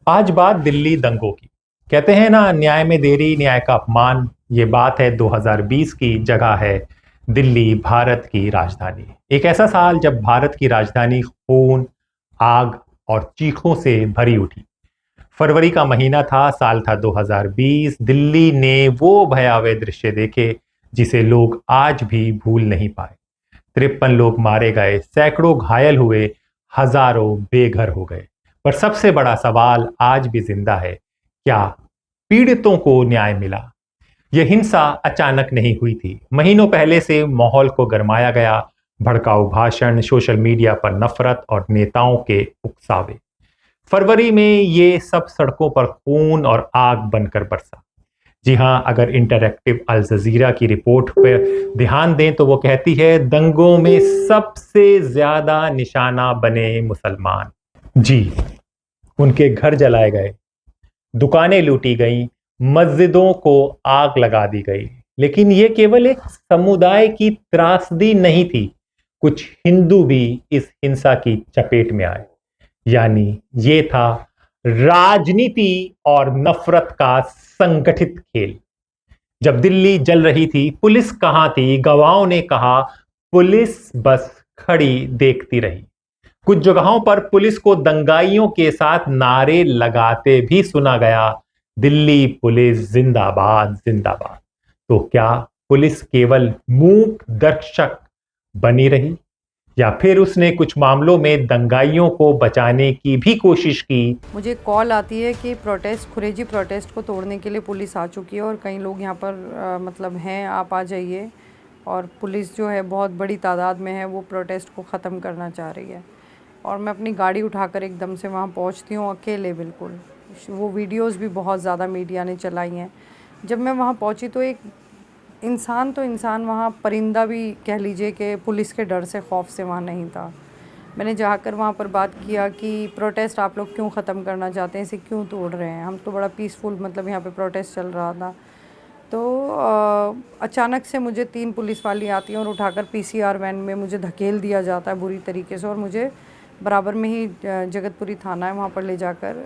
आज बात दिल्ली दंगों की। कहते हैं ना, न्याय में देरी न्याय का अपमान। ये बात है 2020 की, जगह है दिल्ली, भारत की राजधानी। एक ऐसा साल जब भारत की राजधानी खून, आग और चीखों से भरी उठी। फरवरी का महीना था, साल था 2020। दिल्ली ने वो भयावह दृश्य देखे जिसे लोग आज भी भूल नहीं पाए। 53 लोग मारे गए, सैकड़ों घायल हुए, हजारों बेघर हो गए। पर सबसे बड़ा सवाल आज भी जिंदा है, क्या पीड़ितों को न्याय मिला? यह हिंसा अचानक नहीं हुई थी। महीनों पहले से माहौल को गरमाया गया। भड़काऊ भाषण, सोशल मीडिया पर नफरत और नेताओं के उकसावे। फरवरी में ये सब सड़कों पर खून और आग बनकर बरसा। जी हां, अगर इंटरैक्टिव अल जजीरा की रिपोर्ट पर ध्यान दें तो वो कहती है, दंगों में सबसे ज्यादा निशाना बने मुसलमान। जी, उनके घर जलाए गए, दुकानें लूटी गईं, मस्जिदों को आग लगा दी गई। लेकिन ये केवल एक समुदाय की त्रासदी नहीं थी। कुछ हिंदू भी इस हिंसा की चपेट में आए। यानी ये था राजनीति और नफरत का संगठित खेल। जब दिल्ली जल रही थी, पुलिस कहां थी? गवाहों ने कहा, पुलिस बस खड़ी देखती रही। कुछ जगहों पर पुलिस को दंगाइयों के साथ नारे लगाते भी सुना गया, दिल्ली पुलिस जिंदाबाद जिंदाबाद। तो क्या पुलिस केवल मूक दर्शक बनी रही, या फिर उसने कुछ मामलों में दंगाइयों को बचाने की भी कोशिश की? मुझे कॉल आती है कि प्रोटेस्ट, खुरेजी प्रोटेस्ट को तोड़ने के लिए पुलिस आ चुकी है और कई लोग यहाँ पर मतलब हैं, आप आ जाइए। और पुलिस जो है बहुत बड़ी तादाद में है, वो प्रोटेस्ट को ख़त्म करना चाह रही है। और मैं अपनी गाड़ी उठाकर एकदम से वहाँ पहुँचती हूँ, अकेले बिल्कुल। वो वीडियोस भी बहुत ज़्यादा मीडिया ने चलाई हैं। जब मैं वहाँ पहुँची तो एक इंसान, तो इंसान वहाँ, परिंदा भी कह लीजिए, कि पुलिस के डर से, खौफ से वहाँ नहीं था। मैंने जाकर वहाँ पर बात किया कि प्रोटेस्ट आप लोग क्यों ख़त्म करना चाहते हैं, इसे क्यों तोड़ रहे हैं? हम तो बड़ा पीसफुल, मतलब यहाँ पे प्रोटेस्ट चल रहा था। तो अचानक से मुझे 3 पुलिस वाली आती हैं और उठाकर पीसीआर वैन में मुझे धकेल दिया जाता है बुरी तरीके से, और मुझे बराबर में ही जगतपुरी थाना है, वहाँ पर ले जाकर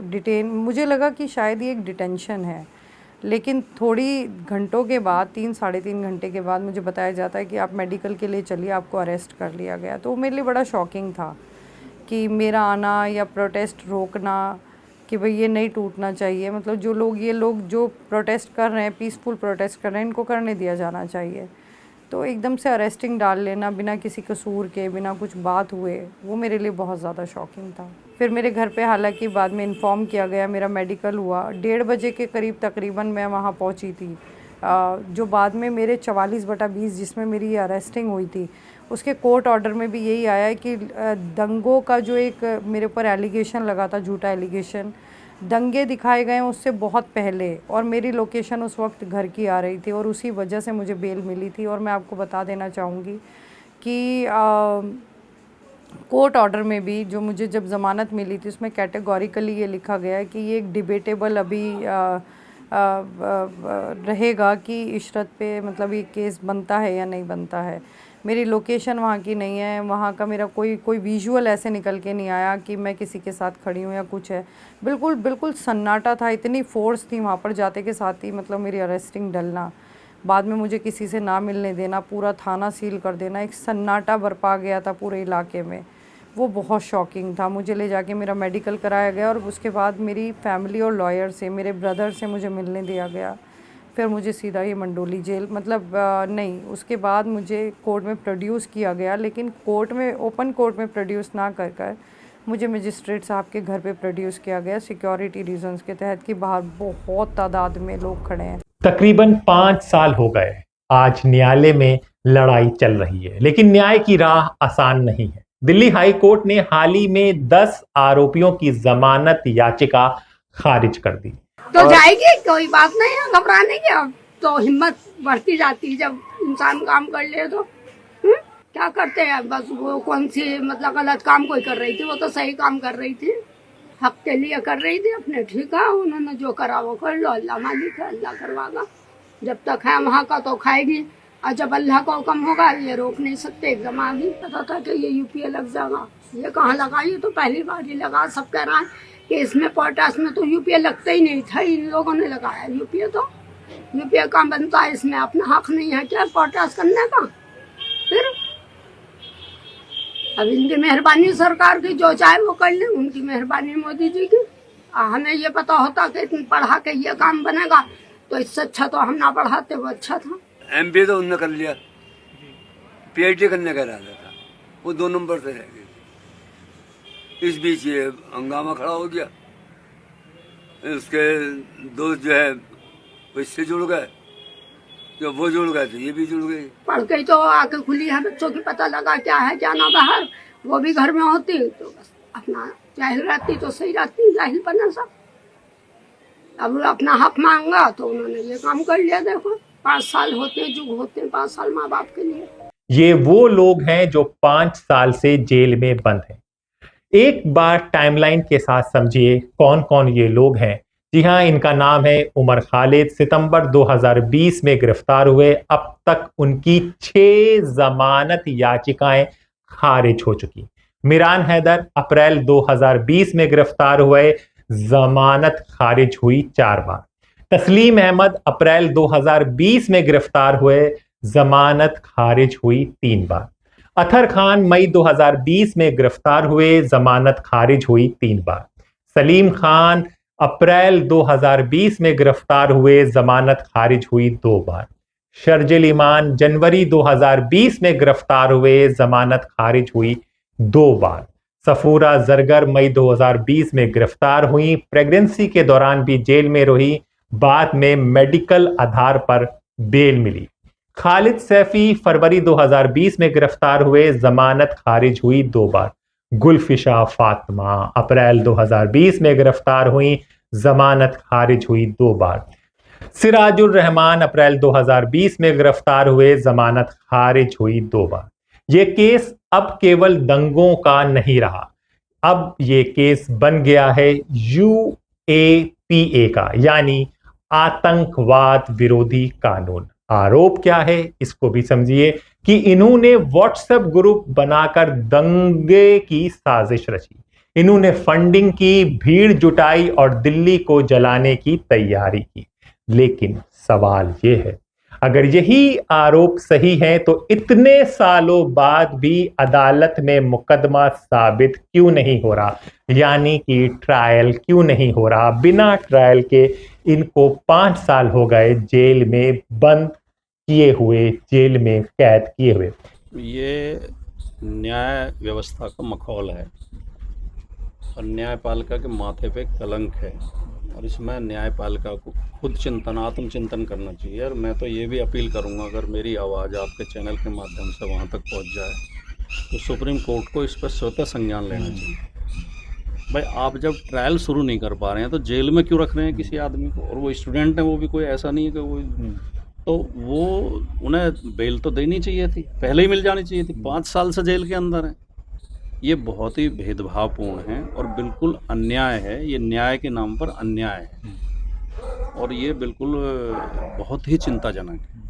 डिटेन। मुझे लगा कि शायद ये एक डिटेंशन है, लेकिन थोड़ी घंटों के बाद, 3 साढ़े 3 घंटे के बाद मुझे बताया जाता है कि आप मेडिकल के लिए चलिए, आपको अरेस्ट कर लिया गया। तो मेरे लिए बड़ा शॉकिंग था कि मेरा आना या प्रोटेस्ट रोकना, कि भाई ये नहीं टूटना चाहिए। मतलब ये लोग जो प्रोटेस्ट कर रहे हैं, पीसफुल प्रोटेस्ट कर रहे हैं, इनको करने दिया जाना चाहिए। तो एकदम से अरेस्टिंग डाल लेना बिना किसी कसूर के, बिना कुछ बात हुए, वो मेरे लिए बहुत ज़्यादा शॉकिंग था। फिर मेरे घर पे हालांकि बाद में इन्फॉर्म किया गया, मेरा मेडिकल हुआ 1:30 के करीब तकरीबन मैं वहाँ पहुँची थी। जो बाद में मेरे 44/20 जिसमें मेरी अरेस्टिंग हुई थी, उसके कोर्ट ऑर्डर में भी यही आया है कि दंगों का जो एक मेरे ऊपर एलिगेशन लगा था, झूठा एलिगेशन, दंगे दिखाए गए हैं उससे बहुत पहले, और मेरी लोकेशन उस वक्त घर की आ रही थी, और उसी वजह से मुझे बेल मिली थी। और मैं आपको बता देना चाहूँगी कि कोर्ट ऑर्डर में भी जो मुझे जब ज़मानत मिली थी, उसमें कैटेगोरिकली ये लिखा गया है कि ये एक डिबेटेबल अभी रहेगा कि इशरत पे मतलब ये केस बनता है या नहीं बनता है। मेरी लोकेशन वहाँ की नहीं है, वहाँ का मेरा कोई विजुअल ऐसे निकल के नहीं आया कि मैं किसी के साथ खड़ी हूँ या कुछ है। बिल्कुल बिल्कुल सन्नाटा था, इतनी फोर्स थी वहाँ पर जाते के साथ ही, मतलब मेरी अरेस्टिंग डलना, बाद में मुझे किसी से ना मिलने देना, पूरा थाना सील कर देना, एक सन्नाटा बरपा गया था पूरे इलाके में। वो बहुत शॉकिंग था। मुझे ले जाके मेरा मेडिकल कराया गया, और उसके बाद मेरी फैमिली और लॉयर से, मेरे ब्रदर से मुझे मिलने दिया गया। फिर मुझे सीधा ये मंडोली जेल, मतलब नहीं, उसके बाद मुझे कोर्ट में प्रोड्यूस किया गया, लेकिन कोर्ट में, ओपन कोर्ट में प्रोड्यूस ना कर कर मुझे मजिस्ट्रेट साहब के घर पे प्रोड्यूस किया गया, सिक्योरिटी रीजंस के तहत, कि बाहर बहुत तादाद में लोग खड़े हैं। तकरीबन 5 साल हो गए। आज न्यायालय में लड़ाई चल रही है, लेकिन न्याय की राह आसान नहीं है। दिल्ली हाई कोर्ट ने हाल ही में 10 आरोपियों की जमानत याचिका खारिज कर दी। तो जाएगी, कोई बात नहीं है घबराने की। अब तो हिम्मत बढ़ती जाती है जब इंसान काम कर ले तो। क्या करते हैं, बस वो कौन सी मतलब गलत काम कोई कर रही थी, वो तो सही काम कर रही थी, हक के लिए कर रही थी अपने। ठीक है, उन्होंने जो करा वो कर लो, अल्लाह मालिक है, अल्लाह करवागा। जब तक है वहाँ का तो खाएगी, और जब अल्लाह का हुक्म होगा ये रोक नहीं सकते। एकदम आगे पता था कि ये यूपीए लग जाएगा, ये कहाँ लगा, ये तो पहली बार ही लगा। सब कह रहा है कि इसमें पोटास में तो यूपीए लगता ही नहीं था, इन लोगों ने लगाया यूपीए। तो यूपीए काम बनता है, इसमें अपना हक नहीं है क्या पोटास करने का? फिर अब इनकी मेहरबानी सरकार की, जो चाहे वो कर ले, उनकी मेहरबानी मोदी जी की। हमें ये पता होता कि इतनी पढ़ा के ये काम बनेगा तो इससे अच्छा तो हम ना पढ़ाते, वो अच्छा था। एमबीए तो उन्होंने कर लिया, पीएचडी करने का इरादा था, वो 2 नंबर से रह गई। इस बीच ये हंगामा खड़ा हो गया, उसके दोस्त जो है वो इससे जुड़ गए, जब वो जुड़ गए तो ये भी जुड़ गई। पढ़ के तो आके खुली है बच्चों की, पता लगा क्या है क्या ना बाहर, वो भी घर में होती तो बस अपना जाहिल रहती तो सही रहती, जाहिल बना सब। अब अपना हक मांगा तो उन्होंने ये काम कर लिया। देखो 5 साल होते जुग होते हैं, 5 साल माँ बाप के लिए। ये वो लोग हैं जो 5 साल से जेल में बंद हैं। एक बार टाइमलाइन के साथ समझिए कौन कौन ये लोग हैं। जी हाँ, इनका नाम है उमर खालिद। सितंबर 2020 में गिरफ्तार हुए, अब तक उनकी 6 जमानत याचिकाएं खारिज हो चुकी। मिरान हैदर अप्रैल 2020 में गिरफ्तार हुए, जमानत खारिज हुई 4 बार। तस्लीम अहमद अप्रैल 2020 में गिरफ्तार हुए, जमानत खारिज हुई 3 बार। अतर खान मई 2020 में गिरफ्तार हुए, जमानत खारिज हुई 3 बार। सलीम खान अप्रैल 2020 में गिरफ्तार हुए, जमानत खारिज हुई 2 बार। शर्जिल ईमान जनवरी 2020 में गिरफ्तार हुए, जमानत खारिज हुई 2 बार। सफूरा जरगर मई 2020 में गिरफ्तार हुई, प्रेगनेंसी के दौरान भी जेल में रही, बाद में मेडिकल आधार पर बेल मिली। खालिद सैफी फरवरी 2020 में गिरफ्तार हुए, जमानत खारिज हुई 2 बार। गुलफिशा फातिमा अप्रैल 2020 में गिरफ्तार हुई, जमानत खारिज हुई 2 बार। सिराजुर रहमान अप्रैल 2020 में गिरफ्तार हुए, जमानत खारिज हुई 2 बार। ये केस अब केवल दंगों का नहीं रहा, अब ये केस बन गया है UAPA का, यानी आतंकवाद विरोधी कानून। आरोप क्या है इसको भी समझिए कि इन्होंने व्हाट्सएप ग्रुप बनाकर दंगे की साजिश रची, इन्होंने फंडिंग की, भीड़ जुटाई और दिल्ली को जलाने की तैयारी की। लेकिन सवाल ये है, अगर यही आरोप सही है तो इतने सालों बाद भी अदालत में मुकदमा साबित क्यों नहीं हो रहा, यानी कि ट्रायल क्यों नहीं हो रहा? बिना ट्रायल के इनको 5 साल हो गए जेल में बंद किए हुए, जेल में कैद किए हुए। ये न्याय व्यवस्था का मखौल है और न्यायपालिका के माथे पे कलंक है, और इसमें न्यायपालिका को खुद आत्मचिंतन करना चाहिए। और मैं तो ये भी अपील करूंगा, अगर मेरी आवाज़ आपके चैनल के माध्यम से वहाँ तक पहुँच जाए तो सुप्रीम कोर्ट को इस पर स्वतः संज्ञान लेना चाहिए। भाई, आप जब ट्रायल शुरू नहीं कर पा रहे हैं तो जेल में क्यों रख रहे हैं किसी आदमी को? और वो स्टूडेंट है, वो भी कोई ऐसा नहीं है कि वो, तो वो उन्हें बेल तो देनी चाहिए थी, पहले ही मिल जानी चाहिए थी। 5 साल से जेल के अंदर है। ये बहुत ही भेदभावपूर्ण है और बिल्कुल अन्याय है। ये न्याय के नाम पर अन्याय है और ये बिल्कुल बहुत ही चिंताजनक है।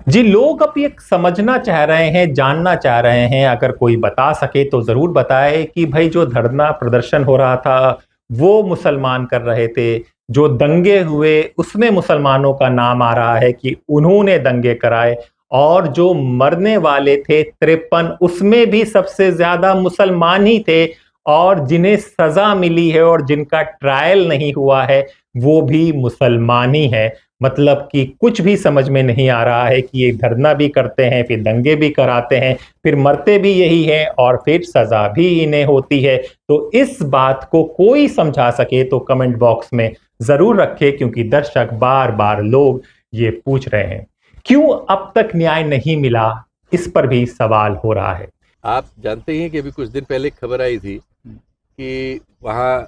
जी, लोग अब ये समझना चाह रहे हैं, जानना चाह रहे हैं, अगर कोई बता सके तो जरूर बताए कि भाई जो धरना प्रदर्शन हो रहा था वो मुसलमान कर रहे थे, जो दंगे हुए उसमें मुसलमानों का नाम आ रहा है कि उन्होंने दंगे कराए, और जो मरने वाले थे 53 उसमें भी सबसे ज्यादा मुसलमान ही थे, और जिन्हें सजा मिली है और जिनका ट्रायल नहीं हुआ है वो भी मुसलमान ही है। मतलब कि कुछ भी समझ में नहीं आ रहा है कि ये धरना भी करते हैं, फिर दंगे भी कराते हैं, फिर मरते भी यही हैं और फिर सजा भी इन्हें होती है। तो इस बात को कोई समझा सके तो कमेंट बॉक्स में जरूर रखे, क्योंकि दर्शक बार बार लोग ये पूछ रहे हैं क्यों अब तक न्याय नहीं मिला, इस पर भी सवाल हो रहा है। आप जानते हैं कि अभी कुछ दिन पहले खबर आई थी कि वहाँ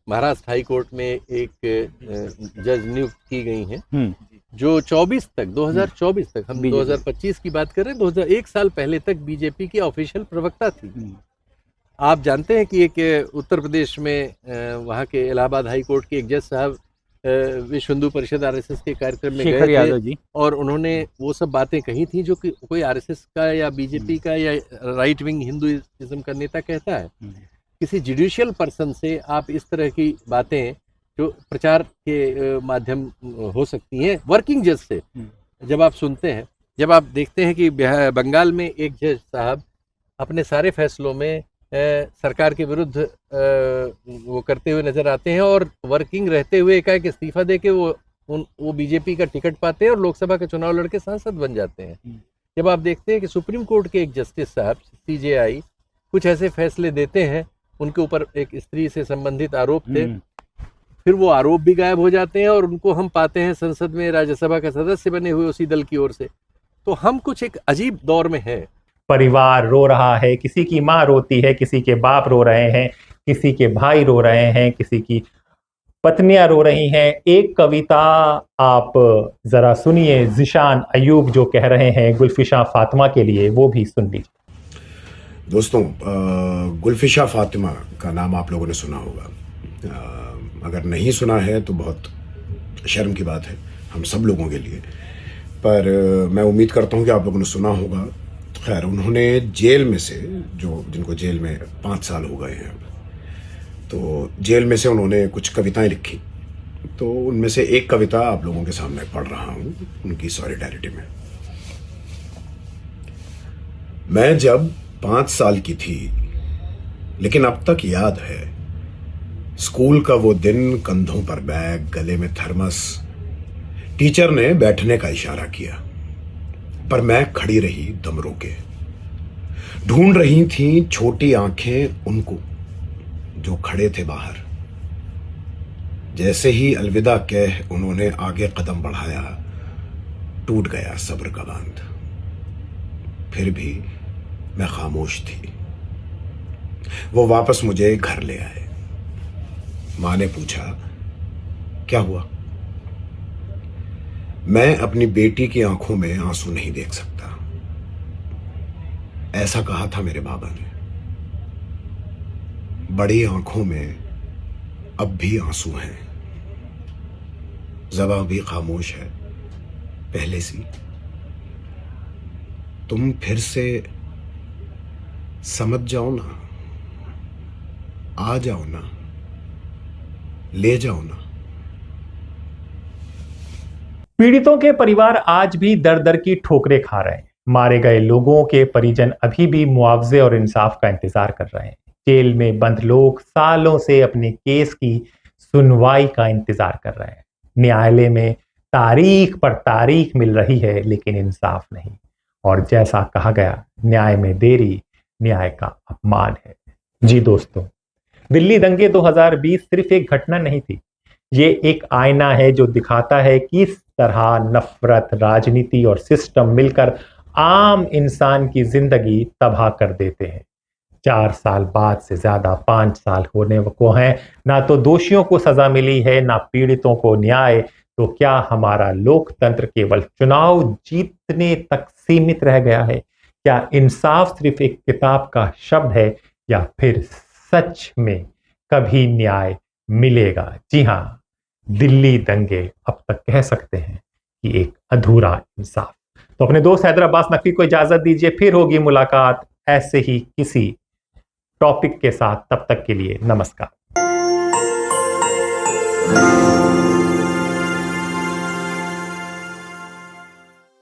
महाराष्ट्र हाई कोर्ट में एक जज नियुक्त की गई हैं जो 2024 तक, हम 2025 की बात कर रहे हैं, 2001 साल पहले तक बीजेपी की ऑफिशियल प्रवक्ता थी। आप जानते हैं कि एक उत्तर प्रदेश में वहाँ के इलाहाबाद हाई कोर्ट के एक जज साहब विश्व हिंदू परिषद आरएसएस के कार्यक्रम में गए थे और उन्होंने वो सब बातें कही थी जो कि कोई आरएसएस का या बीजेपी का या राइट विंग हिंदुइज्म का नेता कहता है किसी जुडिशियल पर्सन से आप इस तरह की बातें जो प्रचार के माध्यम हो सकती हैं, वर्किंग जज से जब आप सुनते हैं, जब आप देखते हैं कि बंगाल में एक जज साहब अपने सारे फैसलों में सरकार के विरुद्ध वो करते हुए नजर आते हैं और वर्किंग रहते हुए एकाएक इस्तीफा दे के वो बीजेपी का टिकट पाते हैं और लोकसभा के चुनाव लड़के सांसद बन जाते हैं। जब आप देखते हैं कि सुप्रीम कोर्ट के एक जस्टिस साहब CJI कुछ ऐसे फैसले देते हैं, उनके ऊपर एक स्त्री से संबंधित आरोप थे, फिर वो आरोप भी गायब हो जाते हैं और उनको हम पाते हैं संसद में राज्यसभा का सदस्य बने हुए उसी दल की ओर से। तो हम कुछ एक अजीब दौर में हैं। परिवार रो रहा है, किसी की माँ रोती है, किसी के बाप रो रहे हैं, किसी के भाई रो रहे हैं, किसी की पत्नियां रो रही हैं। एक कविता आप जरा सुनिए, जिशान अयूब जो कह रहे हैं गुलफिशा फातिमा के लिए, वो भी सुन लीजिए। दोस्तों, गुलफिशा फातिमा का नाम आप लोगों ने सुना होगा। अगर नहीं सुना है तो बहुत शर्म की बात है हम सब लोगों के लिए, पर मैं उम्मीद करता हूं कि आप लोगों ने सुना होगा। खैर, उन्होंने जेल में से, जो जिनको जेल में 5 साल हो गए हैं, तो जेल में से उन्होंने कुछ कविताएं लिखी। तो उनमें से एक कविता आप लोगों के सामने पढ़ रहा हूं उनकी सॉलिडारिटी में। मैं जब 5 साल की थी, लेकिन अब तक याद है, स्कूल का वो दिन, कंधों पर बैग, गले में थर्मस, टीचर ने बैठने का इशारा किया, पर मैं खड़ी रही दम रोके। ढूंढ रही थी छोटी आंखें उनको जो खड़े थे बाहर। जैसे ही अलविदा कह उन्होंने आगे कदम बढ़ाया, टूट गया सब्र का बांध। फिर भी मैं खामोश थी। वो वापस मुझे घर ले आए। मां ने पूछा, क्या हुआ? मैं अपनी बेटी की आंखों में आंसू नहीं देख सकता, ऐसा कहा था मेरे बाबा ने। बड़ी आंखों में अब भी आंसू हैं, ज़बां भी खामोश है पहले सी। तुम फिर से समझ जाओ ना, आ जाओ ना, ले जाओ ना। पीड़ितों के परिवार आज भी दर दर की ठोकरें खा रहे हैं। मारे गए लोगों के परिजन अभी भी मुआवजे और इंसाफ का इंतजार कर रहे हैं। जेल में बंद लोग सालों से अपने केस की सुनवाई का इंतजार कर रहे हैं। न्यायालय में तारीख पर तारीख मिल रही है, लेकिन इंसाफ नहीं। और जैसा कहा गया, न्याय में देरी न्याय का अपमान है। जी दोस्तों, दिल्ली दंगे 2020 सिर्फ एक घटना नहीं थी, ये एक आईना है जो दिखाता है किस तरह नफरत, राजनीति और सिस्टम मिलकर आम इंसान की जिंदगी तबाह कर देते हैं। 4 साल बाद से ज्यादा 5 साल होने को हैं, ना तो दोषियों को सजा मिली है, ना पीड़ितों को न्याय। तो क्या हमारा लोकतंत्र केवल चुनाव जीतने तक सीमित रह गया है? क्या इंसाफ सिर्फ एक किताब का शब्द है, या फिर सच में कभी न्याय मिलेगा? जी हाँ, दिल्ली दंगे अब तक कह सकते हैं कि एक अधूरा इंसाफ। तो अपने दोस्त हैदराबाद नकवी को इजाजत दीजिए, फिर होगी मुलाकात ऐसे ही किसी टॉपिक के साथ। तब तक के लिए नमस्कार।